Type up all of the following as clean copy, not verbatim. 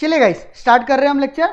चलिए guys start कर रहे हैं हम लेक्चर।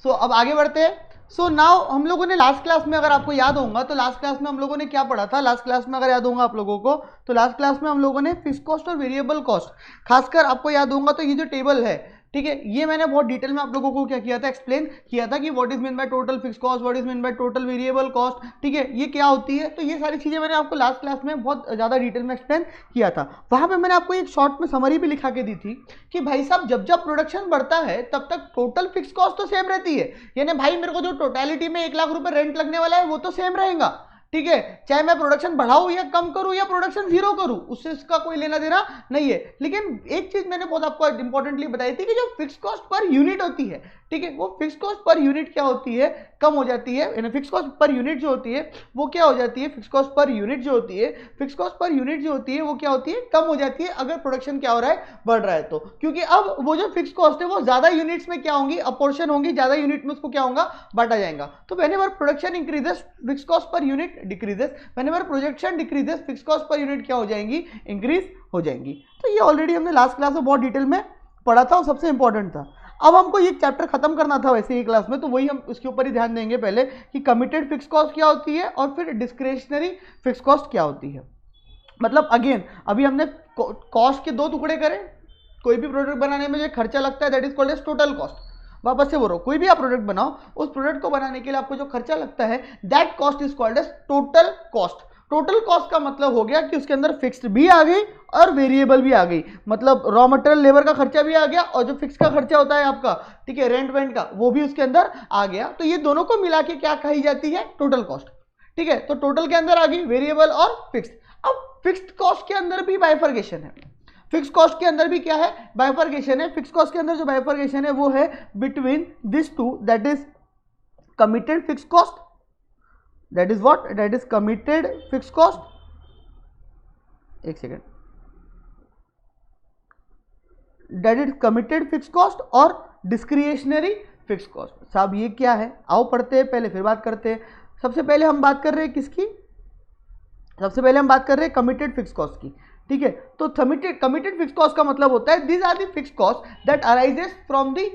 सो अब आगे बढ़ते हैं। सो नाउ हम लोगों ने लास्ट क्लास में, अगर आपको याद होगा तो लास्ट क्लास में हम लोगों ने क्या पढ़ा था, लास्ट क्लास में अगर याद होगा आप लोगों को तो लास्ट क्लास में हम लोगों ने फिक्स कॉस्ट और वेरिएबल कॉस्ट, खासकर आपको याद होगा तो ये जो टेबल है, ठीक है, ये मैंने बहुत डिटेल में आप लोगों को क्या किया था, एक्सप्लेन किया था कि what is mean by total fix cost, what is mean by total variable cost, ठीक है, ये क्या होती है। तो ये सारी चीजें मैंने आपको लास्ट क्लास में बहुत ज्यादा डिटेल में एक्सप्लेन किया था। वहां पे मैंने आपको एक शॉर्ट में समरी भी लिखा के दी थी कि भाई साहब जब जब प्रोडक्शन बढ़ता है तब तक टोटल फिक्स कॉस्ट तो सेम रहती है, यानी भाई मेरे को जो टोटलिटी में 1 लाख रुपए रेंट लगने वाला है वो तो सेम रहेगा, ठीक है, चाहे मैं प्रोडक्शन बढ़ाऊं या कम करूं या प्रोडक्शन जीरो करूं, उससे इसका कोई लेना देना नहीं है। लेकिन एक चीज मैंने बहुत आपको इंपॉर्टेंटली बताई थी कि जो फिक्स कॉस्ट पर यूनिट होती है, ठीक है, वो फिक्स कॉस्ट पर यूनिट क्या होती है, कम हो जाती है, यानी फिक्स कॉस्ट पर यूनिट जो होती है वो क्या हो जाती है, फिक्स कॉस्ट पर यूनिट जो होती है, फिक्स कॉस्ट पर यूनिट जो होती है वो क्या होती है, कम हो जाती है अगर प्रोडक्शन क्या हो रहा है, बढ़ रहा है तो, क्योंकि अब वो जो फिक्स कॉस्ट है वो ज्यादा यूनिट्स में क्या होंगी, अपोर्शन होंगी, ज्यादा यूनिट में उसको क्या होगा, बांटा जाएगा। तो whenever production increases fix cost per unit decreases, whenever production decreases fix cost per unit क्या हो जाएंगी, इंक्रीज हो जाएंगी। तो ये ऑलरेडी हमने लास्ट क्लास में बहुत डिटेल में पढ़ा था और सबसे इंपॉर्टेंट था। अब हमको ये चैप्टर खत्म करना था वैसे ही क्लास में, तो वही हम उसके ऊपर ही ध्यान देंगे पहले कि कमिटेड फिक्स कॉस्ट क्या होती है और फिर डिस्क्रिशनरी फिक्स कॉस्ट क्या होती है। मतलब अगेन अभी हमने कॉस्ट के 2 टुकड़े करे, कोई भी प्रोडक्ट बनाने में जो खर्चा लगता है that is called as total cost. वापस से बोल रहा हूं, कोई भी आप प्रोडक्ट बनाओ, उस प्रोडक्ट को बनाने के लिए आपको जो खर्चा लगता है that cost is called as total cost. Total cost का मतलब हो गया कि उसके अंदर फिक्स्ड भी आ गई और वेरिएबल भी आ गई, मतलब रॉ मटेरियल लेबर का खर्चा भी आ गया और जो फिक्स का खर्चा होता है आपका, ठीक है, रेंट वेंट का, वो भी उसके अंदर आ गया। तो ये दोनों को मिला के क्या कही जाती है, टोटल कॉस्ट, ठीक है। तो टोटल के अंदर आ गई वेरिएबल और फिक्स्ड। अब फिक्स्ड कॉस्ट के अंदर भी बाइफर्केशन है, फिक्स कॉस्ट के अंदर भी क्या है, बाइफर्केशन है। फिक्स कॉस्ट के अंदर जो बाइफर्केशन है वो है between this two, that is committed fix cost, that is what, that is committed fixed cost, एक second, that is committed fixed cost और discretionary fixed cost। साहब ये क्या है, आओ पढ़ते हैं पहले फिर बात करते हैं। सबसे पहले हम बात कर रहे हैं किसकी, सबसे पहले हम बात कर रहे हैं कमिटेड फिक्स कॉस्ट की, ठीक है। तो कमिटेड फिक्स कॉस्ट का मतलब होता है these are the fix cost that arises from the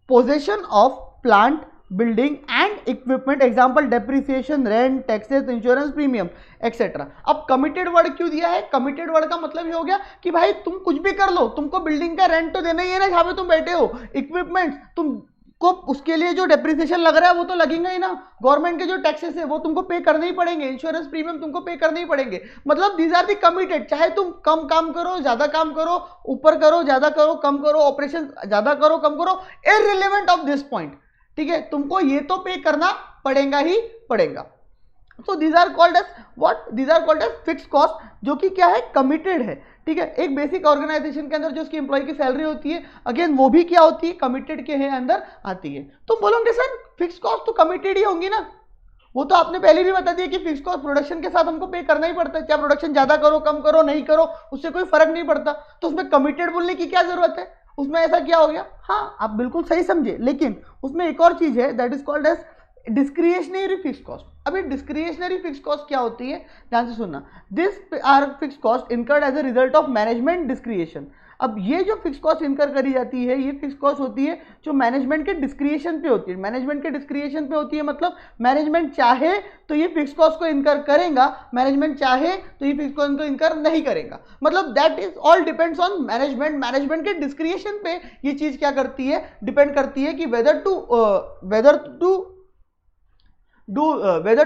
possession of plant, building and equipment, example depreciation, rent, taxes, insurance, premium etcetera. अब कमिटेड वर्ड क्यों दिया है, कमिटेड वर्ड का मतलब ये हो गया कि भाई तुम कुछ भी कर लो, तुमको बिल्डिंग का रेंट तो देना ही है ना जहां पे तुम बैठे हो, इक्विपमेंट तुमको उसके लिए जो डेप्रिसिएशन लग रहा है वो तो लगेगा ही ना, गवर्नमेंट के जो टैक्सेस है वो तुमको पे करने ही पड़ेंगे, इंश्योरेंस प्रीमियम तुमको पे करने ही पड़ेंगे। मतलब दीज आर दी कमिटेड, चाहे तुम कम काम करो, ज्यादा काम करो, ऊपर करो, ज्यादा करो, कम करो, ऑपरेशन ज्यादा करो, कम करो, इररिलेवेंट ऑफ दिस पॉइंट, ठीक है, तुमको ये तो पे करना पड़ेगा ही पड़ेगा। तो these are called as what, these are called as fix cost, जो कि क्या है, कमिटेड है, ठीक है। एक बेसिक ऑर्गेनाइजेशन के अंदर जो उसकी एम्प्लॉय की सैलरी होती है, अगेन वो भी क्या होती है, कमिटेड के है अंदर आती है। तुम बोलोगे सर फिक्स कॉस्ट तो कमिटेड ही होंगी ना, वो तो आपने पहले भी बता दिया कि फिक्स कॉस्ट प्रोडक्शन के साथ हमको पे करना ही पड़ता है, चाहे प्रोडक्शन ज्यादा करो, कम करो, नहीं करो, उससे कोई फर्क नहीं पड़ता, तो उसमें कमिटेड बोलने की क्या जरूरत है, उसमें ऐसा क्या हो गया। हाँ आप बिल्कुल सही समझे, लेकिन उसमें एक और चीज है that is called as discretionary fix cost. अभी डिस्क्रिशनरी फिक्स कॉस्ट क्या होती है, ध्यान से सुनना, this are fix cost incurred as a result of management discretion. अब ये जो फिक्स कॉस्ट इनकर करी जाती है, ये फिक्स कॉस्ट होती है जो मैनेजमेंट के डिस्क्रिएशन पे होती है। मैनेजमेंट के डिस्क्रिएशन पे होती है मतलब मैनेजमेंट चाहे तो ये फिक्स कॉस्ट को इनकर करेगा, मैनेजमेंट चाहे तो ये फिक्स कॉस्ट को इनकर नहीं करेगा, मतलब that is all depends on management. Management के डिस्क्रिएशन पे ये चीज क्या करती है, डिपेंड करती है कि whether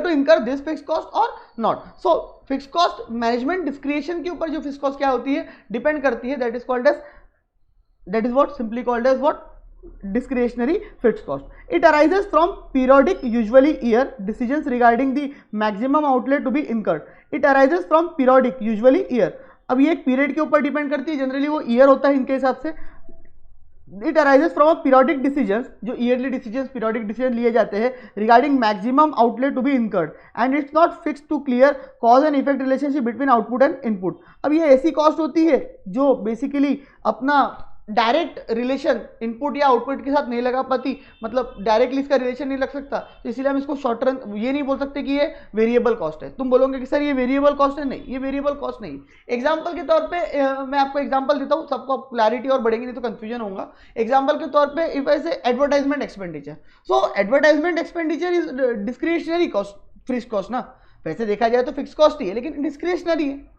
to incur this fix cost और not. So fix cost management discretion के ऊपर जो फिक्स कॉस्ट क्या होती है, डिपेंड करती है, that is called as, that is what simply called as what, discretionary fixed cost. It arises from periodic, usually year, decisions regarding the maximum outlay to be incurred. It arises from periodic, usually year. अब ये एक period के ऊपर depend करती है, generally वो year होता है इनके हिसाब से। It arises from a periodic decisions, जो ईयरली डिसीजंस, पीरियोडिक डिसीजन लिए जाते हैं regarding maximum outlay to be incurred and it's not fix to clear cause and effect relationship between output and input. अब ये ऐसी कॉस्ट होती है जो बेसिकली अपना डायरेक्ट रिलेशन इनपुट या आउटपुट के साथ नहीं लगा पाती, मतलब डायरेक्टली इसका रिलेशन नहीं लग सकता, तो इसलिए हम इसको शॉर्ट रन ये नहीं बोल सकते कि ये वेरिएबल कॉस्ट है। तुम बोलोगे कि सर ये वेरिएबल कॉस्ट है, नहीं ये वेरिएबल कॉस्ट नहीं। एग्जांपल के तौर पे मैं आपको एग्जांपल देता हूँ, सबको क्लैरिटी और बढ़ेगी नहीं तो कंफ्यूजन होगा। एग्जांपल के तौर पे इफ आई से advertisement expenditure, so advertisement expenditure is discretionary cost, fixed cost ना, वैसे देखा जाए तो फिक्स कॉस्ट ही है लेकिन डिस्क्रिशनरी है।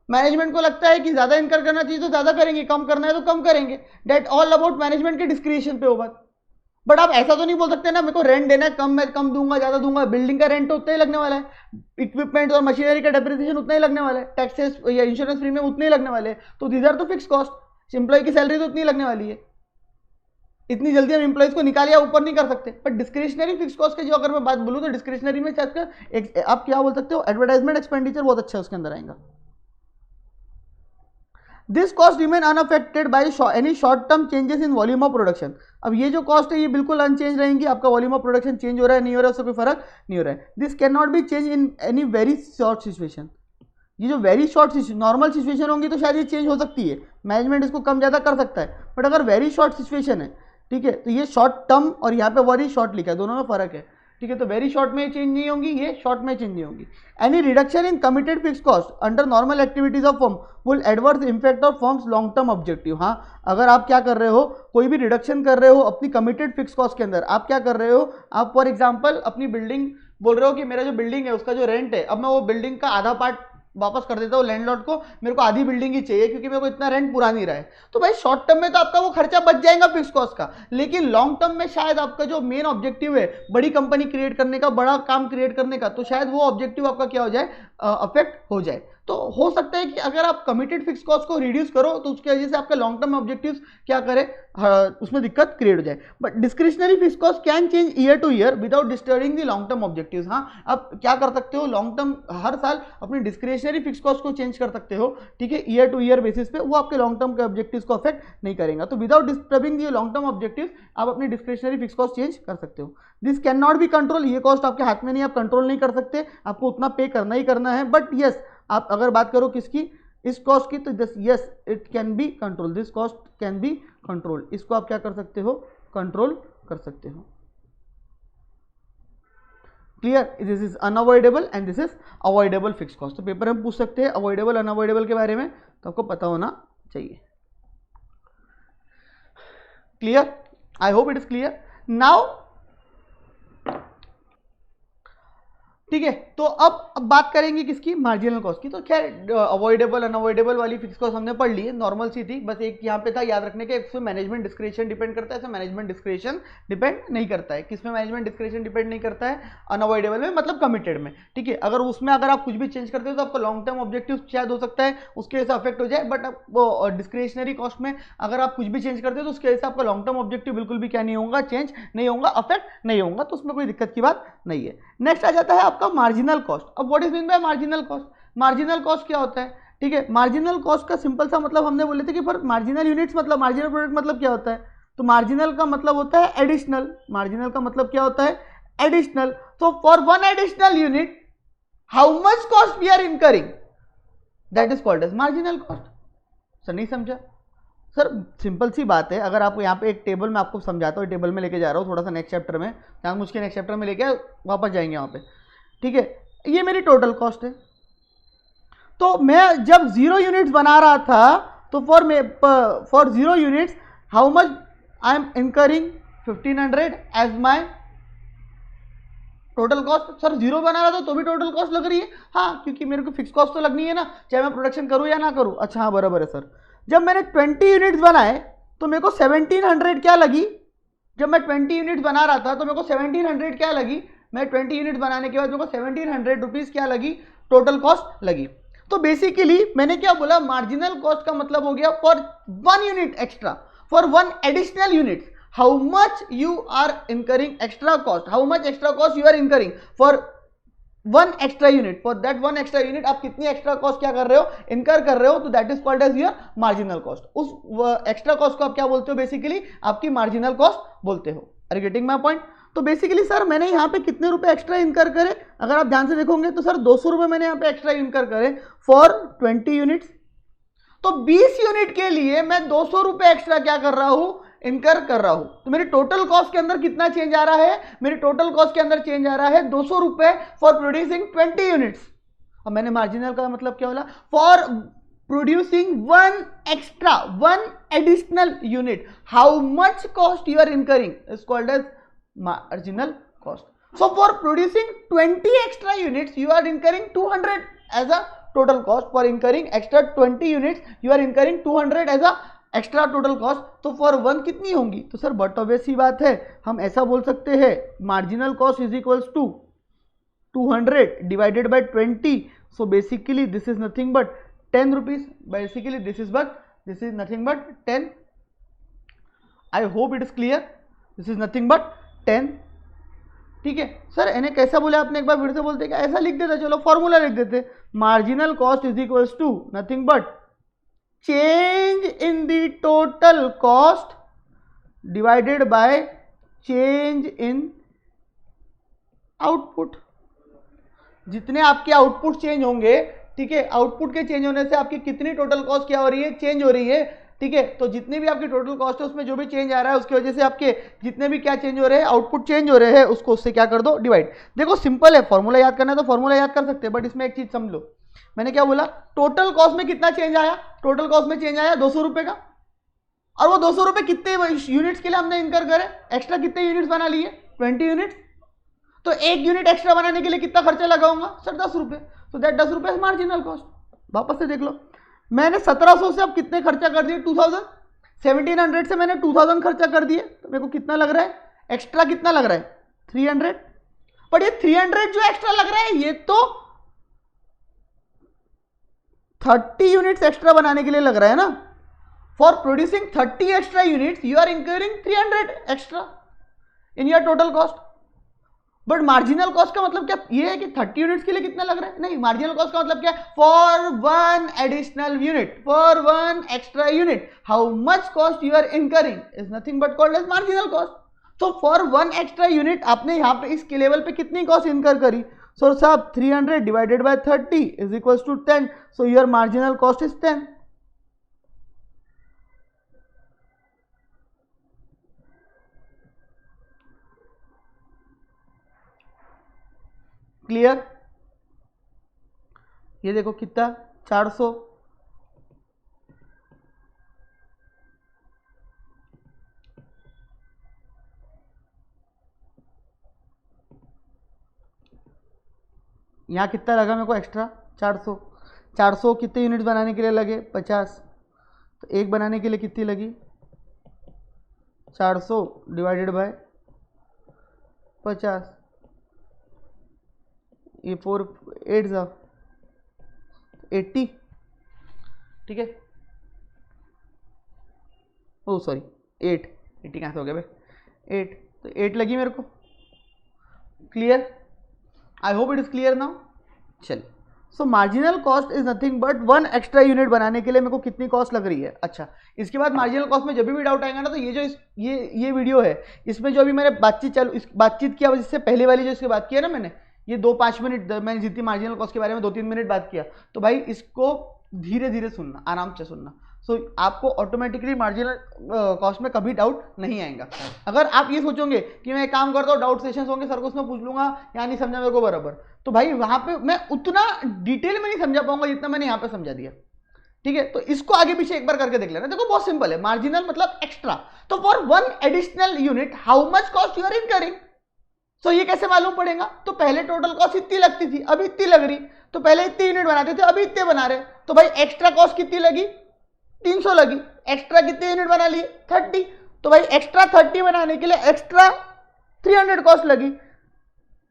मैनेजमेंट को लगता है कि ज्यादा इनकर करना चाहिए तो ज्यादा करेंगे, कम करना है तो कम करेंगे, डेट ऑल अबाउट मैनेजमेंट के डिस्क्रिशन पे हो बात। बट आप ऐसा तो नहीं बोल सकते ना मेरे को रेंट देना है, कम मैं कम दूंगा ज्यादा दूंगा, बिल्डिंग का रेंट तो उतना ही लगने वाला है, इक्विपमेंट और मशीनरी का डेप्रिसिएशन उतना ही लगने वाला है, टैक्सेस या इंश्योरेंस प्रीमियम उतने ही लगने वाले हैं, तो दीज आर तो फिक्स कॉस्ट। एम्प्लॉय की सैलरी तो उतनी लगने वाली है, इतनी जल्दी हम एम्प्लॉइज को निकाल या ऊपर नहीं कर सकते। बट डिस्क्रिशनरी फिक्स कॉस्ट की जो अगर मैं बात बोलूँ तो डिस्क्रिशनरी में आप क्या बोल सकते हो, एडवर्टाइजमेंट एक्सपेंडिचर बहुत अच्छा उसके अंदर आएगा। This cost remain unaffected by any short term changes in volume of production. अब ये जो कॉस्ट है ये बिल्कुल अनचेंज रहेंगी, आपका वॉल्यूम ऑफ प्रोडक्शन चेंज हो रहा है नहीं हो रहा है उससे कोई फर्क नहीं हो रहा है। This can not B change in any very short situation. ये जो वेरी शॉर्ट नॉर्मल सिचुएशन होंगी तो शायद ये चेंज हो सकती है, मैनेजमेंट इसको कम ज़्यादा कर सकता है, बट अगर वेरी शॉर्ट सिचुएशन है, ठीक है, तो ये शॉर्ट टर्म और यहाँ पे वेरी शॉर्ट लिखा है, दोनों में फर्क है, ठीक है, तो वेरी शॉर्ट में चेंज नहीं होंगी, ये शॉर्ट में चेंज नहीं होंगी। Any reduction in committed fix cost under normal activities of firm will adverse impact of firms long term objective. हाँ, अगर आप क्या कर रहे हो, कोई भी रिडक्शन कर रहे हो अपनी कमिटेड फिक्स कॉस्ट के अंदर, आप क्या कर रहे हो, आप फॉर एग्जाम्पल अपनी बिल्डिंग बोल रहे हो कि मेरा जो बिल्डिंग है उसका जो रेंट है, अब मैं वो बिल्डिंग का आधा पार्ट वापस कर देता हूँ लैंडलॉर्ड को, मेरे को आधी बिल्डिंग ही चाहिए क्योंकि मेरे को इतना रेंट पूरा नहीं रहा है, तो भाई शॉर्ट टर्म में तो आपका वो खर्चा बच जाएगा फिक्स कॉस्ट का, लेकिन लॉन्ग टर्म में शायद आपका जो मेन ऑब्जेक्टिव है बड़ी कंपनी क्रिएट करने का, बड़ा काम क्रिएट करने का, तो शायद वो ऑब्जेक्टिव आपका क्या हो जाए, अफेक्ट हो जाए। तो हो सकता है कि अगर आप कमिटेड फिक्स कॉस्ट को रिड्यूस करो तो उसकी वजह से आपके लॉन्ग टर्म ऑब्जेक्टिव्स क्या करे, उसमें दिक्कत क्रिएट हो जाए। But discretionary fix cost can change year two year without disturbing the long term objectives. हाँ, आप क्या कर सकते हो, लॉन्ग टर्म हर साल अपनी डिस्क्रिशनरी फिक्स कॉस्ट को चेंज कर सकते हो, ठीक है, ईयर टू ईयर बेसिस पे, वो आपके लॉन्ग टर्म के ऑब्जेक्टिव्स को अफेक्ट नहीं करेगा। तो without disturbing the long term objectives आप अपनी डिस्क्रिशनरी फिक्स कॉस्ट चेंज कर सकते हो। This can not B control, ये कॉस्ट आपके हाथ में नहीं, आप कंट्रोल नहीं कर सकते, आपको उतना पे करना ही करना है। बट यस, आप अगर बात करो किसकी, इस कॉस्ट की, तो this yes it can be control, this cost can be control, इसको आप क्या कर सकते हो, कंट्रोल कर सकते हो। Clear, this is unavoidable and this is avoidable fix cost. तो पेपर में पूछ सकते हैं अवॉइडेबल अनअवॉइडेबल के बारे में, तो आपको पता होना चाहिए। Clear, I hope it is clear now, ठीक है। तो अब बात करेंगे किसकी, मार्जिनल कॉस्ट की। तो खैर अवॉइडेबल अनअवॉइडेबल वाली फिक्स कॉस्ट हमने पढ़ ली है, नॉर्मल सी थी, बस एक यहाँ पे था याद रखने के, इसमें मैनेजमेंट डिस्क्रिशन डिपेंड करता है, इसमें मैनेजमेंट डिस्क्रिशन डिपेंड नहीं करता है। किसमें मैनेजमेंट डिस्क्रिशन डिपेंड नहीं करता है, अनअवॉइडेबल में, मतलब कमिटेड में, ठीक है। अगर उसमें अगर आप कुछ भी चेंज करते हो तो आपका लॉन्ग टर्म ऑब्जेक्टिव शायद हो सकता है उसके वजह से अफेक्ट हो जाए, बट वो डिस्क्रिशनरी कॉस्ट में अगर आप कुछ भी चेंज करते हो तो उसके वजह से आपका लॉन्ग टर्म ऑब्जेक्टिव बिल्कुल भी क्या नहीं होगा, चेंज नहीं होगा, अफेक्ट नहीं होगा, तो उसमें कोई दिक्कत की बात नहीं है। नेक्स्ट आ जाता है आपका मार्जिनल कॉस्ट। अब what is mean by marginal cost, marginal cost क्या होता है, ठीक है। मार्जिनल कॉस्ट का सिंपल सा मतलब हमने बोले थे कि पर मार्जिनल यूनिट्स मतलब मार्जिनल प्रोडक्ट मतलब क्या होता है, तो मार्जिनल का मतलब होता है एडिशनल, मार्जिनल का मतलब क्या होता है, एडिशनल। तो for one additional unit how much cost we are incurring, that is called as marginal cost. Sir नहीं समझा, सर सिंपल सी बात है, अगर आप यहाँ पे एक टेबल में आपको समझाता हूँ, टेबल में लेके जा रहा हूँ थोड़ा सा नेक्स्ट चैप्टर में, जहाँ मुझके नेक्स्ट चैप्टर में लेके वापस जाएंगे वहाँ पे, ठीक है। ये मेरी टोटल कॉस्ट है, तो मैं जब 0 यूनिट्स बना रहा था तो for 0 units how much I am incurring 1500 as my total cost. Sir 0 बना रहा था तो भी टोटल कॉस्ट लग रही है, हाँ, क्योंकि मेरे को फिक्स कॉस्ट तो लगनी है ना, चाहे मैं प्रोडक्शन करूँ या ना करूँ। अच्छा हाँ बराबर है सर, जब मैंने 20 यूनिट्स बनाए तो मेरे को 1700 क्या लगी, जब मैं 20 यूनिट्स बना रहा था तो मेरे को 1700 क्या लगी, मैं 20 यूनिट बनाने के बाद मेरे को 1700 रुपीज क्या लगी, टोटल कॉस्ट लगी। तो बेसिकली मैंने क्या बोला, मार्जिनल कॉस्ट का मतलब हो गया for 1 unit extra, for 1 additional unit how much you are incurring extra cost, how much extra cost you are incurring for 1 extra unit, for that 1 extra unit आप कितनी एक्स्ट्रा कॉस्ट क्या कर रहे हो, इनकर कर रहे हो, तो that is called as your marginal cost. उस एक्स्ट्रा कॉस्ट को आप क्या बोलते हो, बेसिकली आपकी मार्जिनल कॉस्ट बोलते हो। Are you getting my point. तो बेसिकली सर मैंने यहाँ पे कितने रुपए एक्स्ट्रा इनकर करे, अगर आप ध्यान से देखोगे तो सर 200 रुपए मैंने यहाँ पे एक्स्ट्रा इनकर करे फॉर 20 यूनिट्स। तो 20 यूनिट के लिए मैं 200 रुपए एक्स्ट्रा क्या कर रहा हूं, इनकर कर रहा हूं। तो मेरी टोटल कॉस्ट के अंदर कितना चेंज आ रहा है, मेरी टोटल कॉस्ट के अंदर चेंज आ रहा है 200 रुपए फॉर प्रोड्यूसिंग 20 यूनिट्स। अब मैंने मार्जिनल का मतलब क्या बोला, for producing one additional unit, how much cost you are incurring is called as marginal cost. So for producing 20 extra units, you are incurring 200 as a total cost. For incurring extra 20 units, you are incurring 200 as a extra total cost. तो for one कितनी होंगी, तो sir but obvious सी बात है, हम ऐसा बोल सकते हैं marginal cost is equals to 200 divided by 20. So basically this is nothing but 10 rupees. Basically this is nothing but 10. I hope it is clear. This is nothing but 10. ठीक है sir, इन्हें कैसा बोले आपने, एक बार फिर से बोलते क्या, ऐसा लिख देते, चलो फॉर्मूला लिख देते, marginal cost is equals to nothing but change in the total cost divided by change in output. जितने आपके आउटपुट चेंज होंगे, ठीक है, आउटपुट के चेंज होने से आपकी कितनी टोटल कॉस्ट क्या हो रही है, चेंज हो रही है। ठीक है, तो जितनी भी आपकी टोटल कॉस्ट है उसमें जो भी चेंज आ रहा है उसकी वजह से आपके जितने भी क्या चेंज हो रहे हैं, आउटपुट चेंज हो रहे हैं, उसको उससे क्या कर दो, डिवाइड। देखो सिंपल है, फॉर्मूला याद करना है तो फॉर्मूला याद कर सकते हैं, बट इसमें एक चीज समझ लो, मैंने क्या बोला, टोटल कॉस्ट में कितना चेंज आया, टोटल कॉस्ट में चेंज आया 200 रुपए का, और वो 200 रुपए कितने यूनिट्स के लिए हमने इनकर करे, एक्स्ट्रा कितने यूनिट्स बना लिए, 20 यूनिट्स। तो एक यूनिट एक्स्ट्रा बनाने के लिए कितना खर्चा लगाऊंगा, सर 10 रुपए। तो दैट 10 रुपए मार्जिनल कॉस्ट। वापस से देख लो, मैंने 1700 से अब कितने खर्चा कर दिए, 2000, 1700 से मैंने 2000 खर्चा कर दिए, तो मेरे को कितना लग रहा है, एक्स्ट्रा कितना लग रहा है, 300। पर ये 300 जो एक्स्ट्रा लग रहा है ये तो 30 यूनिट्स एक्स्ट्रा बनाने के लिए लग रहा है ना। For producing 30 extra units you are incurring 300 extra in your total cost. But marginal cost का मतलब क्या ये है कि 30 यूनिट्स के लिए कितना लग रहा है, नहीं, मार्जिनल कॉस्ट का मतलब क्या है, for one additional unit, for one extra unit, how much cost you are incurring is nothing but called as marginal cost. तो फॉर वन एक्स्ट्रा यूनिट आपने यहाँ पे इसके लेवल पे कितनी कॉस्ट इनकर करी, सो साहब 300 divided by 30 is equals to 10, so your marginal cost is 10। Clear, ये देखो कितना 400, यहाँ कितना लगा मेरे को एक्स्ट्रा 400, 400 कितने यूनिट बनाने के लिए लगे 50, तो एक बनाने के लिए कितनी लगी 400 डिवाइडेड बाय 50, ये 4 8 80, ठीक है, ओ सॉरी 80 कहाँ से हो गया भाई, 8, तो 8 लगी मेरे को। Clear, I hope it is clear now. चलिए, so marginal cost is nothing but one extra unit बनाने के लिए मेरे को कितनी कॉस्ट लग रही है। अच्छा, इसके बाद मार्जिनल कॉस्ट में जब भी डाउट आएगा ना, तो ये जो ये वीडियो है इसमें जो अभी मैंने बातचीत किया, इससे पहले वाली जो इसकी बात की है ना मैंने, ये 2-5 मिनट मैंने जितनी मार्जिनल कॉस्ट के बारे में 2-3 मिनट बात किया, तो भाई इसको धीरे धीरे सुनना, आराम से सुनना, सो आपको ऑटोमेटिकली मार्जिनल कॉस्ट में कभी डाउट नहीं आएगा। अगर आप ये सोचोगे कि मैं एक काम करता हूँ, डाउट सेशंस होंगे, सर को उसमें पूछ लूंगा या नहीं समझा मेरे को बराबर, तो भाई वहां पे मैं उतना डिटेल में नहीं समझा पाऊंगा जितना मैंने यहाँ पे समझा दिया। ठीक है, तो इसको आगे पीछे एक बार करके देख लेना। देखो बहुत सिंपल है, मार्जिनल मतलब एक्स्ट्रा, तो for one additional unit how much cost you are incurring. So ये कैसे मालूम पड़ेगा, तो पहले टोटल कॉस्ट इतनी लगती थी, अभी इतनी लग रही, तो पहले इतने यूनिट बनाते थे, अभी इतने बना रहे, तो भाई एक्स्ट्रा कॉस्ट कितनी लगी, 300 लगी, एक्स्ट्रा कितने यूनिट बना लिए 30, तो भाई एक्स्ट्रा 30 बनाने के लिए एक्स्ट्रा 300 कॉस्ट लगी,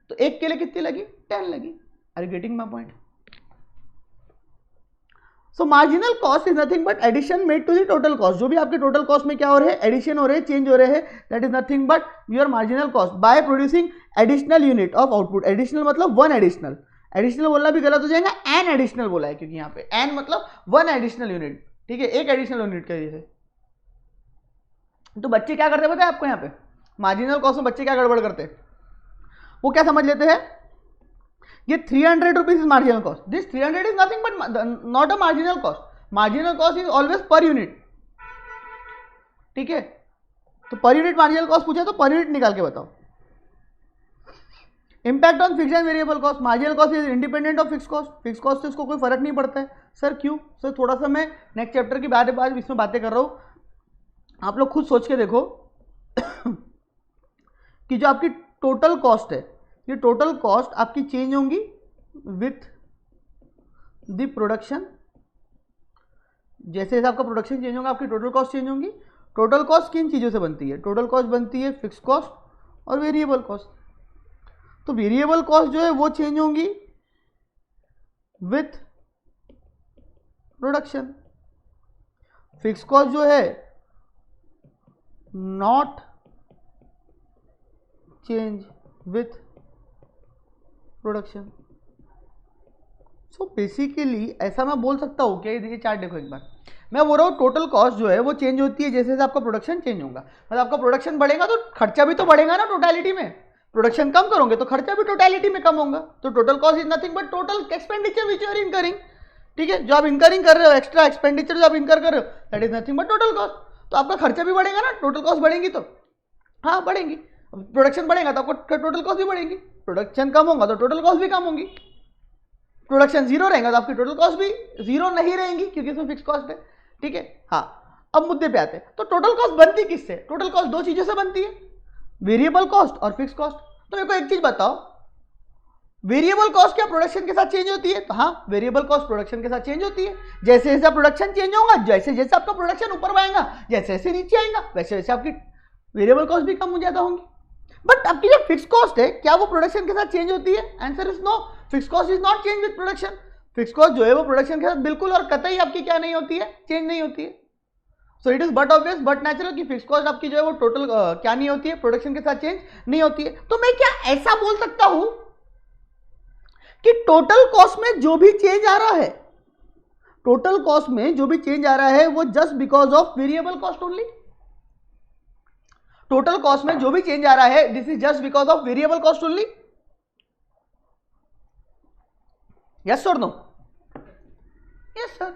तो एक के लिए कितनी लगी, 10 लगी। Are you getting my point? So marginal cost is nothing but addition made to the total cost. जो भी आपके टोटल कॉस्ट में क्या हो रहे हैं, एडिशन हो रहे हैं, चेंज हो रहे हैं, that is nothing but your marginal cost by producing additional unit of output. Additional मतलब वन एडिशनल, एडिशनल बोलना भी गलत हो जाएगा, एन एडिशनल बोला है क्योंकि यहाँ पे एन मतलब वन एडिशनल यूनिट, ठीक है, एक एडिशनल यूनिट के लिए। तो बच्चे क्या करते हैं पता है आपको, यहाँ पे मार्जिनल कॉस्ट में बच्चे क्या गड़बड़ करते हैं, वो क्या समझ लेते हैं, ये 300 rupees is marginal cost, this 300 is nothing but not a marginal cost. Marginal cost is always per unit, ठीक है। तो पर यूनिट मार्जिनल कॉस्ट पूछा तो पर यूनिट निकाल के बताओ। Impact on fixed and variable cost, marginal cost is independent of fix cost, fix cost से इसको कोई फर्क नहीं पड़ता है। सर क्यों? सर थोड़ा सा मैं नेक्स्ट चैप्टर की बाद इसमें बातें कर रहा हूं, आप लोग खुद सोच के देखो कि जो आपकी टोटल कॉस्ट है, ये टोटल कॉस्ट आपकी चेंज होंगी विथ द प्रोडक्शन। जैसे जैसे आपका प्रोडक्शन चेंज होगा आपकी टोटल कॉस्ट चेंज होंगी। टोटल कॉस्ट किन चीज़ों से बनती है? टोटल कॉस्ट बनती है फिक्स कॉस्ट और वेरिएबल कॉस्ट। तो वेरिएबल कॉस्ट जो है वो चेंज होंगी विथ प्रोडक्शन। फिक्स कॉस्ट जो है not change with production. So basically ऐसा मैं बोल सकता हूँ क्या, ये चार्ट देखो एक बार, मैं बोल रहा हूँ टोटल कॉस्ट जो है वो चेंज होती है जैसे जैसे आपका प्रोडक्शन चेंज होगा। मतलब आपका प्रोडक्शन बढ़ेगा तो खर्चा भी तो बढ़ेगा ना टोटलिटी में। प्रोडक्शन कम करोगे तो खर्चा भी टोटलिटी में कम होगा। तो total cost is nothing but total expenditure which you are incurring, ठीक है। जो आप इनकरिंग कर रहे हो, एक्स्ट्रा एक्सपेंडिचर जो आप इनकर कर रहे हो, that is nothing but total cost. तो आपका खर्चा भी बढ़ेगा ना, टोटल कॉस्ट बढ़ेंगी तो हाँ बढ़ेंगी। प्रोडक्शन बढ़ेगा तो आपको टोटल कॉस्ट भी बढ़ेगी, प्रोडक्शन कम होगा तो टोटल कॉस्ट भी कम होगी। प्रोडक्शन जीरो रहेगा तो आपकी टोटल कॉस्ट भी जीरो नहीं रहेंगी क्योंकि इसमें फिक्स कॉस्ट है, ठीक है। हाँ अब मुद्दे पे आते हैं। तो टोटल कॉस्ट बनती किससे? टोटल कॉस्ट दो चीजों से बनती है, वेरिएबल कॉस्ट और फिक्स कॉस्ट। तो मेरे को एक चीज बताओ, वेरिएबल कॉस्ट क्या प्रोडक्शन के साथ चेंज होती है? तो हाँ वेरिएबल कॉस्ट प्रोडक्शन के साथ चेंज होती है। जैसे जैसे प्रोडक्शन चेंज होगा, जैसे जैसे आपका प्रोडक्शन ऊपर बढ़ेगा, जैसे जैसे नीचे आएगा, वैसे वैसे आपकी वेरिएबल कॉस्ट भी कम हो जाता होंगी। बट आपकी जो फिक्स कॉस्ट है क्या वो प्रोडक्शन के साथ चेंज होती है? Answer is no, fix cost is not change with production. Fix cost जो है वो प्रोडक्शन के साथ बिल्कुल और कतई आपकी क्या नहीं होती है, चेंज नहीं होती है। So it is but obvious but natural कि फिक्स कॉस्ट आपकी जो है वो टोटल क्या नहीं होती है, प्रोडक्शन के साथ चेंज नहीं होती है। तो मैं क्या ऐसा बोल सकता हूं कि टोटल कॉस्ट में जो भी चेंज आ रहा है, टोटल कॉस्ट में जो भी चेंज आ रहा है वो just because of variable cost only? Total cost में जो भी चेंज आ रहा है this is just because of variable cost only? Yes और नो? यस सर,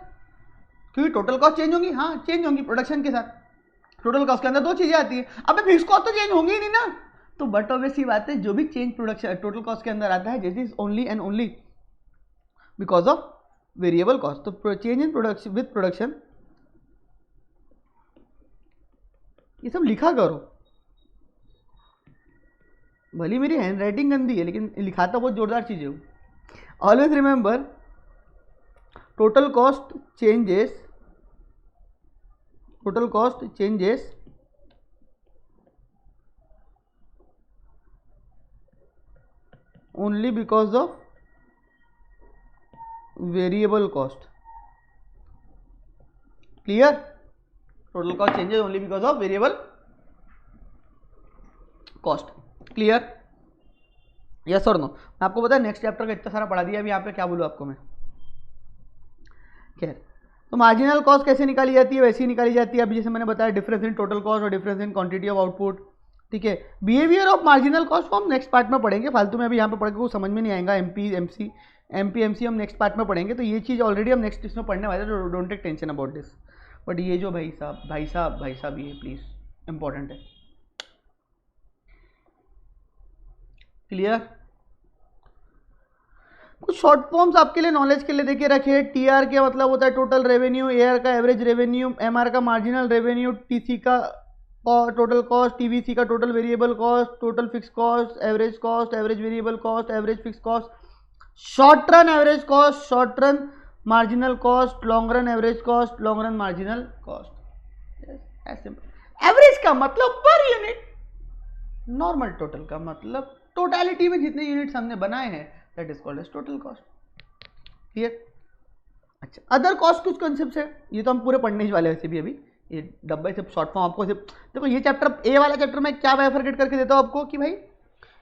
क्योंकि टोटल कॉस्ट चेंज होंगी, हाँ चेंज होंगी प्रोडक्शन के साथ। टोटल कॉस्ट के अंदर दो चीजें आती है, अब फिक्स कॉस्ट तो चेंज होंगी ही नहीं ना। तो बट ऑब्वियस ही बात है जो भी चेंज प्रोडक्शन टोटल कॉस्ट के अंदर आता है this is only and only because of variable cost. तो change in production with production, ये सब लिखा करो। भली मेरी हैंड राइटिंग गंदी है लेकिन लिखाता बहुत जोरदार चीजें हूँ। Always remember total cost changes only because of variable cost. Clear? Total cost changes only because of variable cost. Clear? Yes or no? आपको पता है नेक्स्ट चैप्टर का इतना सारा पढ़ा दिया, अभी यहाँ पे क्या बोलूँ आपको मैं। खैर, तो मार्जिनल कॉस्ट कैसे निकाली जाती है? वैसे ही निकाली जाती है अभी जैसे मैंने बताया, डिफरेंस इन टोटल कॉस्ट और difference in quantity of output, ठीक है। बिहेवियर ऑफ मार्जिनल कॉस्ट को हम नेक्स्ट पार्ट में पढ़ेंगे, फालतू में अभी यहाँ पे पढ़ के कुछ समझ में नहीं आएगा। एमपी हम नेक्स्ट पार्ट में पढ़ेंगे, तो ये चीज़ ऑलरेडी हम नेक्स्ट इसमें पढ़ने वाले हैं, don't take tension about this. But ये जो भाई साहब ये प्लीज इंपॉर्टेंट है। क्लियर? कुछ शॉर्ट फॉर्म्स आपके लिए नॉलेज के लिए देखे रखे। टीआर का मतलब होता है टोटल रेवेन्यू, एआर का एवरेज रेवेन्यू, एमआर का मार्जिनल रेवेन्यू, टीसी का टोटल कॉस्ट, टीवीसी का total variable cost, total fix cost, average variable cost, average fix cost, short run average cost, short run marginal cost, long run average cost, long run marginal cost. Average का मतलब per unit, normal total का मतलब totality में जितने units हमने बनाए हैं that is called as total cost. Clear? अच्छा, अदर कॉस्ट कुछ कॉन्सेप्ट्स है, ये तो हम पूरे पढ़ने ही वाले हैं वैसे भी। अभी ये डब्बे से शॉर्ट फॉर्म आपको सिर्फ देखो, ये चैप्टर ए वाला चैप्टर में क्या बाइफरकेट करके देता हूँ आपको कि भाई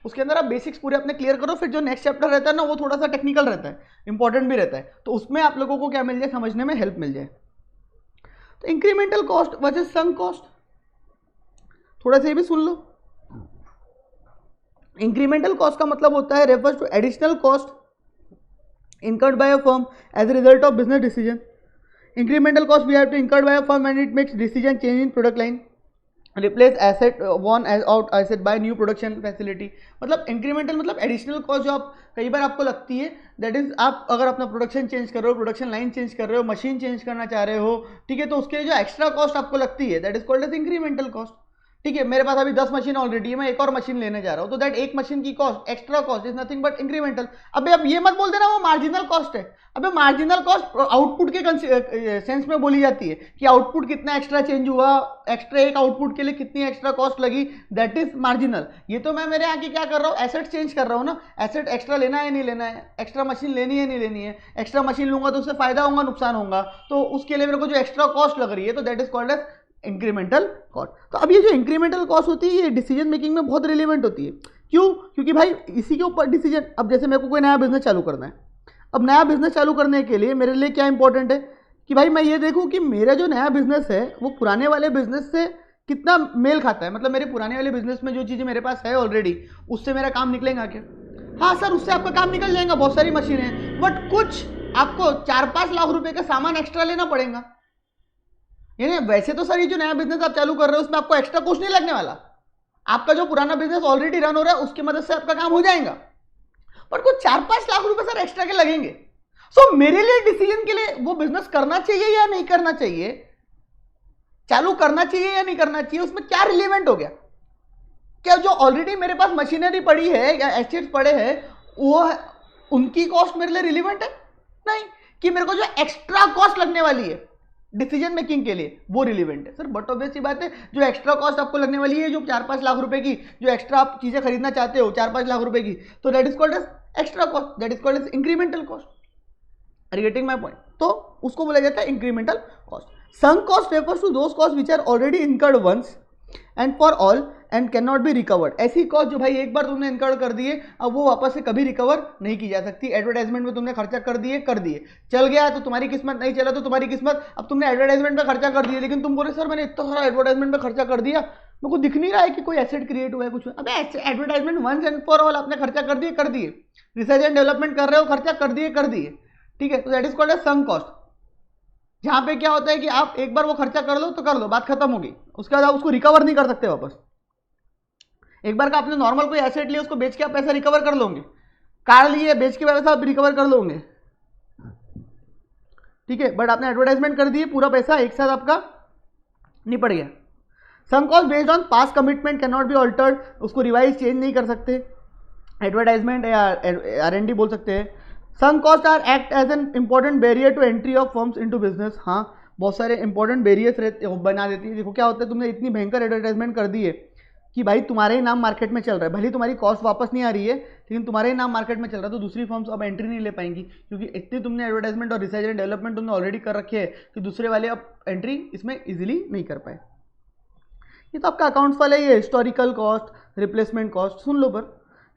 उसके अंदर आप बेसिक्स पूरे अपने क्लियर करो, फिर जो नेक्स्ट चैप्टर रहता है ना वो थोड़ा सा टेक्निकल रहता है, इंपॉर्टेंट भी रहता है, तो उसमें आप लोगों को क्या मिल जाए, समझने में हेल्प मिल जाए। तो incremental cost versus sunk cost, थोड़ा सा ये भी सुन लो। इंक्रीमेंटल कॉस्ट का मतलब होता है refers to additional cost incurred by a firm as a result of business decision. Incremental cost we have to incurred by a firm when it makes decision change in product line, replace asset one out asset by new production facility. मतलब incremental मतलब additional cost जो आप कई बार आपको लगती है, that is आप अगर अपना प्रोडक्शन चेंज कर रहे हो, प्रोडक्शन लाइन चेंज कर रहे हो, मशीन चेंज करना चाह रहे हो, ठीक है, तो उसके लिए जो एक्स्ट्रा कॉस्ट आपको लगती है that is called as incremental cost. ठीक है, मेरे पास अभी 10 मशीन ऑलरेडी है, मैं एक और मशीन लेने जा रहा हूं, तो दैट एक मशीन की cost extra cost is nothing but incremental. अबे अब ये मत बोल देना वो मार्जिनल कॉस्ट है। अबे मार्जिनल कॉस्ट आउटपुट के सेंस में बोली जाती है कि आउटपुट कितना एक्स्ट्रा चेंज हुआ, एक्स्ट्रा एक आउटपुट के लिए कितनी एक्स्ट्रा कॉस्ट लगी, दैट इज मार्जिनल। ये तो मैं मेरे आगे क्या कर रहा हूँ, एसेट चेंज कर रहा हूँ ना, एसेट एक्स्ट्रा लेना है नहीं लेना है, एक्स्ट्रा मशीन लेनी है नहीं लेनी है, एक्स्ट्रा मशीन लूंगा तो उससे फायदा होगा नुकसान होगा, तो उसके लिए मेरे को जो एक्स्ट्रा कॉस्ट लग रही है तो that is called as incremental cost. तो अब ये जो इंक्रीमेंटल कॉस्ट होती है ये डिसीजन मेकिंग में बहुत रिलेवेंट होती है। क्यों? क्योंकि भाई इसी के ऊपर डिसीजन, अब जैसे मेरे को कोई नया बिजनेस चालू करना है, अब नया बिजनेस चालू करने के लिए मेरे लिए क्या इंपॉर्टेंट है कि भाई मैं ये देखूं कि मेरा जो नया बिजनेस है वो पुराने वाले बिजनेस से कितना मेल खाता है। मतलब मेरे पुराने वाले बिजनेस में जो चीज़ें मेरे पास है ऑलरेडी उससे मेरा काम निकलेगा क्या? हाँ सर, उससे आपका काम निकल जाएगा, बहुत सारी मशीनें हैं, बट कुछ आपको 4-5 लाख रुपए का सामान एक्स्ट्रा लेना पड़ेगा। यानी वैसे तो सर ये जो नया बिजनेस आप चालू कर रहे हो उसमें आपको एक्स्ट्रा कुछ नहीं लगने वाला, आपका जो पुराना बिजनेस ऑलरेडी रन हो रहा है उसकी मदद से आपका काम हो जाएगा, पर कुछ 4-5 लाख रुपए सर एक्स्ट्रा के लगेंगे। सो मेरे लिए डिसीजन के लिए वो बिजनेस करना चाहिए या नहीं करना चाहिए, चालू करना चाहिए या नहीं करना चाहिए, उसमें क्या रिलेवेंट हो गया? क्या जो ऑलरेडी मेरे पास मशीनरी पड़ी है या एसेट्स पड़े हैं वो उनकी कॉस्ट मेरे लिए रिलेवेंट है? नहीं। कि मेरे को जो एक्स्ट्रा कॉस्ट लगने वाली है डिसीजन मेकिंग के लिए वो रिलेवेंट है। सर बट ऑब्वियस सी बात है, जो एक्स्ट्रा कॉस्ट आपको लगने वाली है, जो 4-5 लाख रुपए की जो एक्स्ट्रा आप चीजें खरीदना चाहते हो 4-5 लाख रुपए की, तो that is called as extra cost, that is called as incremental cost. Are you getting my point? तो उसको बोला जाता है incremental cost. Sunk cost refers to those cost which are already incurred once and for all and can not be recovered. ऐसी cost जो भाई एक बार तुमने इनकर्ड कर दिए अब वो वापस से कभी रिकवर नहीं की जा सकती। एडवर्टाइजमेंट में तुमने खर्चा कर दिए, चल गया तो तुम्हारी किस्मत, नहीं चला तो तुम्हारी किस्मत। अब तुमने एडवर्टाइजमेंट में खर्चा कर दिया, लेकिन तुम बोले सर मैंने इतना सारा एडवर्टाइजमेंट में खर्चा कर दिया, मेरे को दिख नहीं रहा है कि कोई एसेट क्रिएट हुआ है कुछ। अब advertisement once and for all आपने खर्चा कर दिए। रिसर्च एंड डेवलपमेंट कर रहे हो, खर्चा कर दिए, ठीक है, तो that is called as sunk cost. जहां पे क्या होता है कि आप एक बार वो खर्चा कर लो तो कर लो, बात खत्म होगी, उसके बाद आप उसको रिकवर नहीं कर सकते वापस। एक बार का आपने नॉर्मल कोई एसेट लिया, उसको बेच के आप पैसा रिकवर कर लोगे, कार लिए बेच के पैसा आप रिकवर कर लोगे, ठीक है, बट आपने एडवर्टाइजमेंट कर दिए, पूरा पैसा एक साथ आपका निपट गया। Sunk cost based on past commitment can not be altered, उसको रिवाइज चेंज नहीं कर सकते, एडवर्टाइजमेंट या R&D बोल सकते हैं। Sunk cost are act as an important barrier to entry of firms into business. हाँ, बहुत सारे इंपॉर्टेंट बैरियर्स बना देती है। देखो क्या होता है, तुमने इतनी भयंकर एडवर्टाइजमेंट कर दी है कि भाई तुम्हारे ही नाम मार्केट में चल रहा है, भले तुम्हारी कॉस्ट वापस नहीं आ रही है लेकिन तुम्हारे ही नाम मार्केट में चल रहा है, तो दूसरी फर्म्स अब एंट्री नहीं ले पाएंगी, क्योंकि इतनी तुमने एडवर्टाइजमेंट और रिसर्च एंड डेवलपमेंट तुमने ऑलरेडी कर रखे है कि दूसरे वाले अब एंट्री इसमें इजीली नहीं कर पाए। ये तो आपका अकाउंट्स वाला ही है, हिस्टोरिकल कॉस्ट, रिप्लेसमेंट कॉस्ट। सुन लो पर,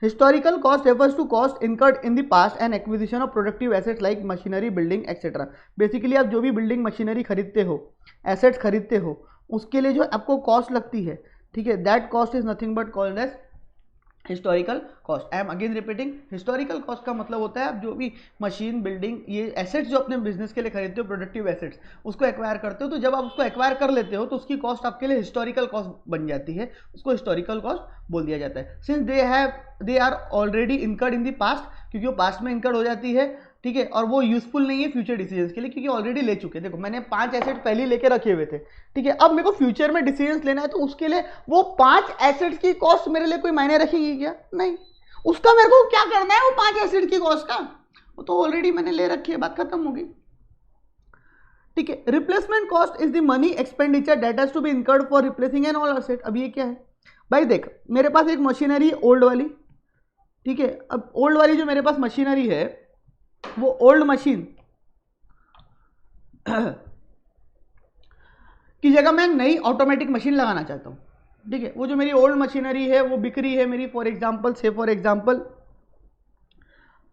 historical cost refers to cost incurred in the past and acquisition of productive assets like machinery, building etcetera. Basically आप जो भी बिल्डिंग मशीनरी खरीदते हो, एसेट्स खरीदते हो, उसके लिए जो आपको कॉस्ट लगती है, ठीक है, that cost is nothing but called as historical cost. I am again repeating, historical cost का मतलब होता है आप जो भी मशीन, बिल्डिंग, ये एसेट्स जो अपने बिजनेस के लिए खरीदते हो, प्रोडक्टिव एसेट्स, उसको एक्वायर करते हो, तो जब आप उसको एक्वायर कर लेते हो तो उसकी कॉस्ट आपके लिए हिस्टोरिकल कॉस्ट बन जाती है, उसको हिस्टोरिकल कॉस्ट बोल दिया जाता है। Since they are already incurred in the past, क्योंकि वो पास्ट में इनकर्ड हो जाती है, ठीक है, और वो यूजफुल नहीं है फ्यूचर डिसीजंस के लिए, क्योंकि ऑलरेडी ले चुके। देखो मैंने 5 एसेट पहले ही लेके रखे हुए थे, ठीक है, अब मेरे को फ्यूचर में डिसीजंस लेना है, तो उसके लिए वो 5 एसेट्स की कॉस्ट मेरे लिए कोई मायने रखेगी क्या? नहीं। उसका मेरे को क्या करना है वो 5 एसेट की कॉस्ट का, वो तो ऑलरेडी मैंने ले रखी है, बात खत्म होगी, ठीक है। Replacement cost is the money expenditure that has to be incurred for replacing an old asset. अब ये क्या है भाई, देख मेरे पास एक मशीनरी ओल्ड वाली, ठीक है, अब ओल्ड वाली जो मेरे पास मशीनरी है वो ओल्ड मशीन की जगह मैं नई ऑटोमेटिक मशीन लगाना चाहता हूं, ठीक है। वो जो मेरी ओल्ड मशीनरी है वो बिक रही है मेरी फॉर एग्जांपल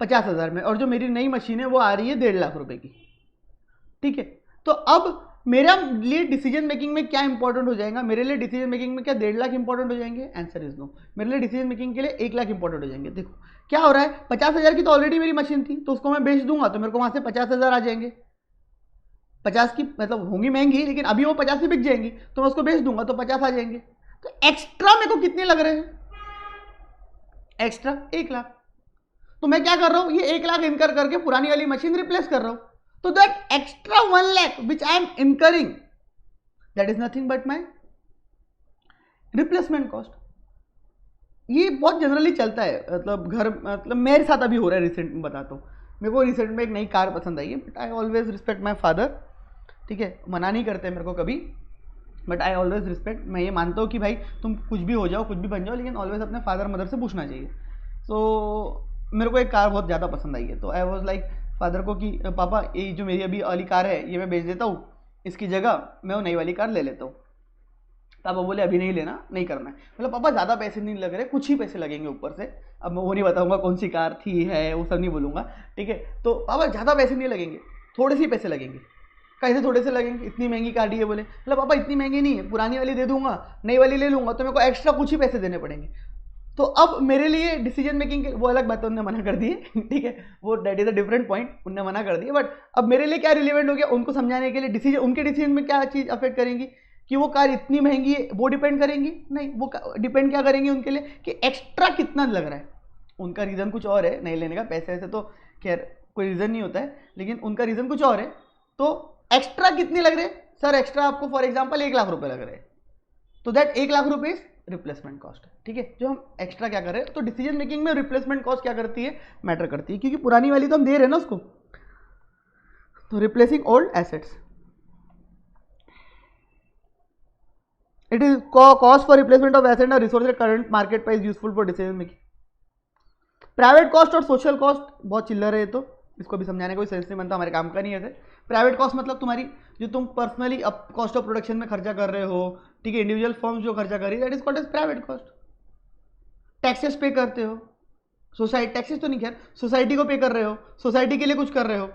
50,000 में, और जो मेरी नई मशीन है वो आ रही है 1.5 लाख रुपए की, ठीक है। तो अब मेरा लिए डिसीजन मेकिंग में क्या इंपॉर्टेंट हो जाएगा? मेरे लिए डिसीजन मेकिंग में क्या 1.5 लाख इंपॉर्टेंट हो जाएंगे? Answer is no. मेरे लिए डिसीजन मेकिंग के लिए 1 लाख इंपॉर्टेंट हो जाएंगे। देखो क्या हो रहा है, 50,000 की तो ऑलरेडी मेरी मशीन थी, तो उसको मैं बेच दूंगा तो मेरे को वहां से 50,000 आ जाएंगे, 50 की मतलब होंगी महंगी, लेकिन अभी वो 50 ही बिक जाएंगी, तो मैं उसको बेच दूंगा तो 50 आ जाएंगे। तो एक्स्ट्रा मेरे को कितने लग रहे हैं? एक्स्ट्रा 1 लाख। तो मैं क्या कर रहा हूं, ये 1 लाख इनकर करके पुरानी वाली मशीन रिप्लेस कर रहा हूं। तो that extra 1 lakh which I am incurring, that is nothing but my replacement cost. ये बहुत जनरली चलता है, मतलब घर, मतलब मेरे साथ अभी हो रहा है रिसेंट में, बताता हूँ। मेरे को रिसेंट में एक नई कार पसंद आई है, but I always respect my father, ठीक है, मना नहीं करते मेरे को कभी, बट आई ऑलवेज रिस्पेक्ट। मैं ये मानता हूँ कि भाई तुम कुछ भी हो जाओ, कुछ भी बन जाओ, लेकिन ऑलवेज अपने फादर मदर से पूछना चाहिए। सो मेरे को एक कार बहुत ज़्यादा पसंद आई है, तो आई वॉज लाइक फादर को कि पापा ये जो मेरी अभी वाली कार है ये मैं बेच देता हूँ, इसकी जगह मैं वो नई वाली कार ले लेता हूँ। पापा बोले अभी नहीं लेना, नहीं करना है। मतलब पापा ज़्यादा पैसे नहीं लग रहे, कुछ ही पैसे लगेंगे ऊपर से। अब मैं वो नहीं बताऊंगा कौन सी कार थी है, वो सब नहीं बोलूँगा, ठीक है। तो पापा ज़्यादा पैसे नहीं लगेंगे, थोड़े से पैसे लगेंगे। कैसे थोड़े से लगेंगे, इतनी महंगी कार दी है बोले। मतलब पापा इतनी महंगी नहीं है, पुरानी वाली दे दूंगा, नई वाली ले लूँगा, तो मेरे को एक्स्ट्रा कुछ ही पैसे देने पड़ेंगे। तो अब मेरे लिए डिसीजन मेकिंग वो अलग बात है, उन्होंने मना कर दी है, ठीक है, वो that is a different point, उन्होंने मना कर दी है। बट अब मेरे लिए क्या रिलेवेंट हो गया, उनको समझाने के लिए डिसीजन, उनके डिसीजन में क्या चीज़ अफेक्ट करेंगी कि वो कार इतनी महंगी है, वो डिपेंड करेंगी नहीं, वो डिपेंड क्या करेंगे उनके लिए कि एक्स्ट्रा कितना लग रहा है। उनका रीज़न कुछ और है नहीं लेने का, पैसे से तो खैर कोई रीज़न नहीं होता है, लेकिन उनका रीज़न कुछ और है। तो एक्स्ट्रा कितने लग रहे हैं सर, एक्स्ट्रा आपको फॉर एग्जाम्पल 1 लाख रुपए लग रहे हैं, तो that 1 lakh rupees replacement cost, ठीक है, जो हम एक्स्ट्रा क्या कर रहे हैं। तो डिसीजन मेकिंग में रिप्लेसमेंट कॉस्ट क्या करती है, मैटर करती है, क्योंकि पुरानी वाली तो हम दे रहे हैं ना उसको। तो replacing old assets, it is cost for replacement of asset और resource at current market price useful for decision making. Private cost और सोशल कॉस्ट बहुत चिल्लर है, तो इसको भी समझाने का कोई सेंस नहीं बनता, हमारे काम का नहीं है। प्राइवेट कॉस्ट मतलब तुम्हारी जो तुम पर्सनली कॉस्ट ऑफ प्रोडक्शन में खर्चा कर रहे हो, ठीक है, इंडिविजुअल फर्म्स जो खर्चा कर रही है, that is called as private cost. Taxes pay करते हो, सोसाइटी टैक्सेस तो नहीं, खैर सोसाइटी को पे कर रहे हो, सोसाइटी के लिए कुछ कर रहे हो,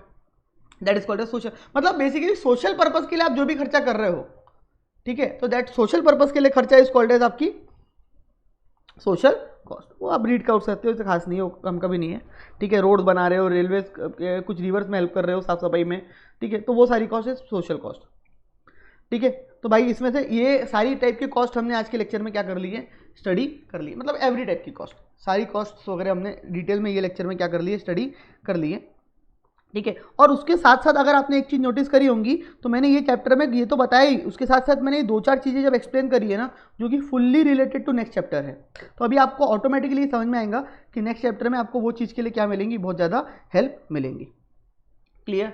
that is called as social. मतलब बेसिकली सोशल पर्पज के लिए आप जो भी खर्चा कर रहे हो, ठीक है, तो दैट सोशल पर्पज के लिए खर्चा इज कॉल्ड एज आपकी सोशल कॉस्ट। वो आप रीड कर सकते हो, इसे खास नहीं हो, कम का भी नहीं है, ठीक है। रोड बना रहे हो, रेलवे कुछ रिवर्स में हेल्प कर रहे हो, साफ सफाई में, ठीक है, तो वो सारी कॉस्ट है सोशल कॉस्ट, ठीक है। तो भाई इसमें से ये सारी टाइप की कॉस्ट हमने आज के लेक्चर में क्या कर ली है, स्टडी कर ली, मतलब एवरी टाइप की कॉस्ट, सारी कॉस्ट वगैरह हमने डिटेल में ये लेक्चर में क्या कर ली है, स्टडी कर ली है, ठीक है। और उसके साथ साथ अगर आपने एक चीज़ नोटिस करी होंगी, तो मैंने ये चैप्टर में ये तो बताया ही, उसके साथ साथ मैंने 2-4 चीज़ें जब एक्सप्लेन करी है ना, जो कि fully related to next chapter है, तो अभी आपको ऑटोमेटिकली समझ में आएगा कि नेक्स्ट चैप्टर में आपको वो चीज़ के लिए क्या मिलेंगी, बहुत ज़्यादा हेल्प मिलेंगी। क्लियर?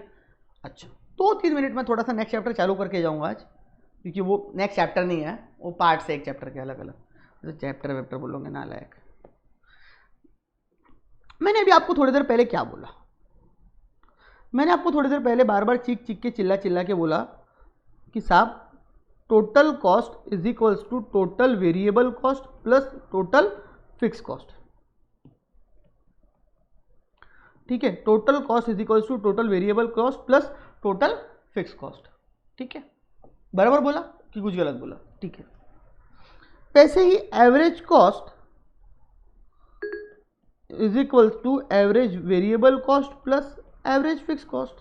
अच्छा, 2-3 मिनट में थोड़ा सा नेक्स्ट चैप्टर चालू करके जाऊँगा आज, क्योंकि वो नेक्स्ट चैप्टर नहीं है, वो पार्ट से एक चैप्टर के अलग अलग, तो चैप्टर वैप्टर बोलोगे ना लायक। मैंने अभी आपको थोड़ी देर पहले क्या बोला, मैंने आपको थोड़ी देर पहले बार बार चीख चीख के चिल्ला चिल्ला के बोला कि साहब total cost is equals to total variable cost plus total fix cost, ठीक है। Total cost is equals to total variable cost plus total fix cost, ठीक है। बराबर बोला कि कुछ गलत बोला? ठीक है। वैसे ही average cost is equals to average variable cost plus average fix cost,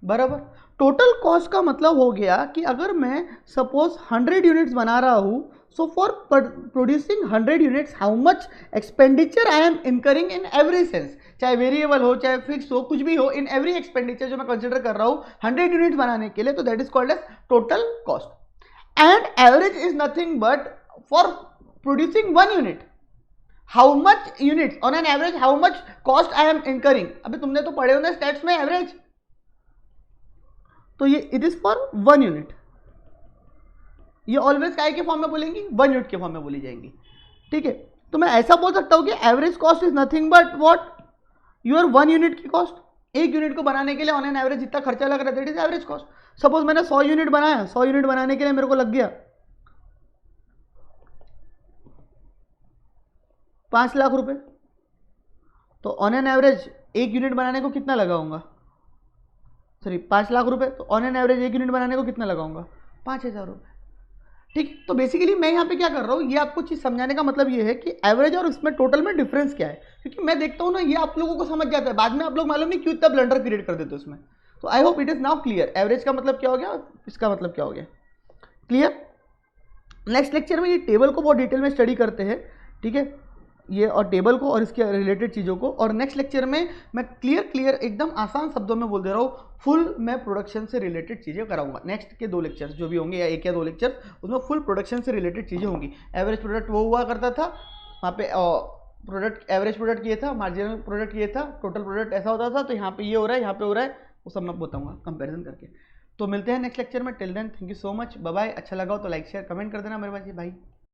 बराबर। टोटल कॉस्ट का मतलब हो गया कि अगर मैं सपोज 100 यूनिट्स बना रहा हूं, so for producing 100 units how much expenditure I am incurring in every sense, चाहे वेरिएबल हो चाहे फिक्स हो, कुछ भी हो, इन एवरी एक्सपेंडिचर जो मैं कंसिडर कर रहा हूं 100 यूनिट्स बनाने के लिए, तो that is called as total cost. And average is nothing but for producing 1 unit, how much units on an average, how much cost I am incurring. अभी तुमने तो पढ़े हो ना स्टैट्स में एवरेज, तो ये इट इज फॉर 1 यूनिट, ये ऑलवेज काय के फॉर्म में बोलेंगी, 1 यूनिट के फॉर्म में बोली जाएंगी, ठीक है। तो मैं ऐसा बोल सकता हूं कि average cost is nothing but what, your 1 unit की कॉस्ट। 1 यूनिट को बनाने के लिए ऑन एन एवरेज जितना खर्चा लग रहा है that is average cost. Suppose मैंने 100 यूनिट बनाया, 100 यूनिट बनाने के लिए मेरे को लग गया 5 लाख रुपए, तो ऑन एन एवरेज 1 यूनिट बनाने को कितना लगाऊंगा, सॉरी 5 लाख रुपए, तो ऑन एन एवरेज 1 यूनिट बनाने को कितना लगाऊंगा, 5,000 रुपए, ठीक। तो बेसिकली मैं यहाँ पे क्या कर रहा हूँ, ये आपको चीज़ समझाने का मतलब ये है कि एवरेज और इसमें टोटल में डिफरेंस क्या है, क्योंकि मैं देखता हूँ ना ये आप लोगों को समझ जाता है, बाद में आप लोग मालूम नहीं क्यों इतना ब्लंडर क्रिएट कर देते हो इसमें। तो आई hope it is now clear, average का मतलब क्या हो गया, इसका मतलब क्या हो गया, क्लियर। नेक्स्ट लेक्चर में ये टेबल को बहुत डिटेल में स्टडी करते हैं, ठीक है, ये और टेबल को और इसके रिलेटेड चीज़ों को। और नेक्स्ट लेक्चर में मैं क्लियर एकदम आसान शब्दों में बोल दे रहा हूँ, फुल मैं प्रोडक्शन से रिलेटेड चीज़ें कराऊंगा। नेक्स्ट के 2 लेक्चर्स जो भी होंगे या 1 या 2 लेक्चर, उसमें फुल प्रोडक्शन से रिलेटेड चीज़ें होंगी। एवरेज प्रोडक्ट वो हुआ करता था वहाँ पे, प्रोडक्ट एवरेज प्रोडक्ट ये था, मार्जिनल प्रोडक्ट ये था, टोटल प्रोडक्ट ऐसा होता था, तो यहाँ पे ये हो रहा है, यहाँ पे हो रहा है, वो सब मैं बताऊंगा कंपैरिजन करके। तो मिलते हैं नेक्स्ट लेक्चर में, till then thank you so much, bye bye. अच्छा लगा हो तो लाइक शेयर कमेंट कर देना मेरे भाई।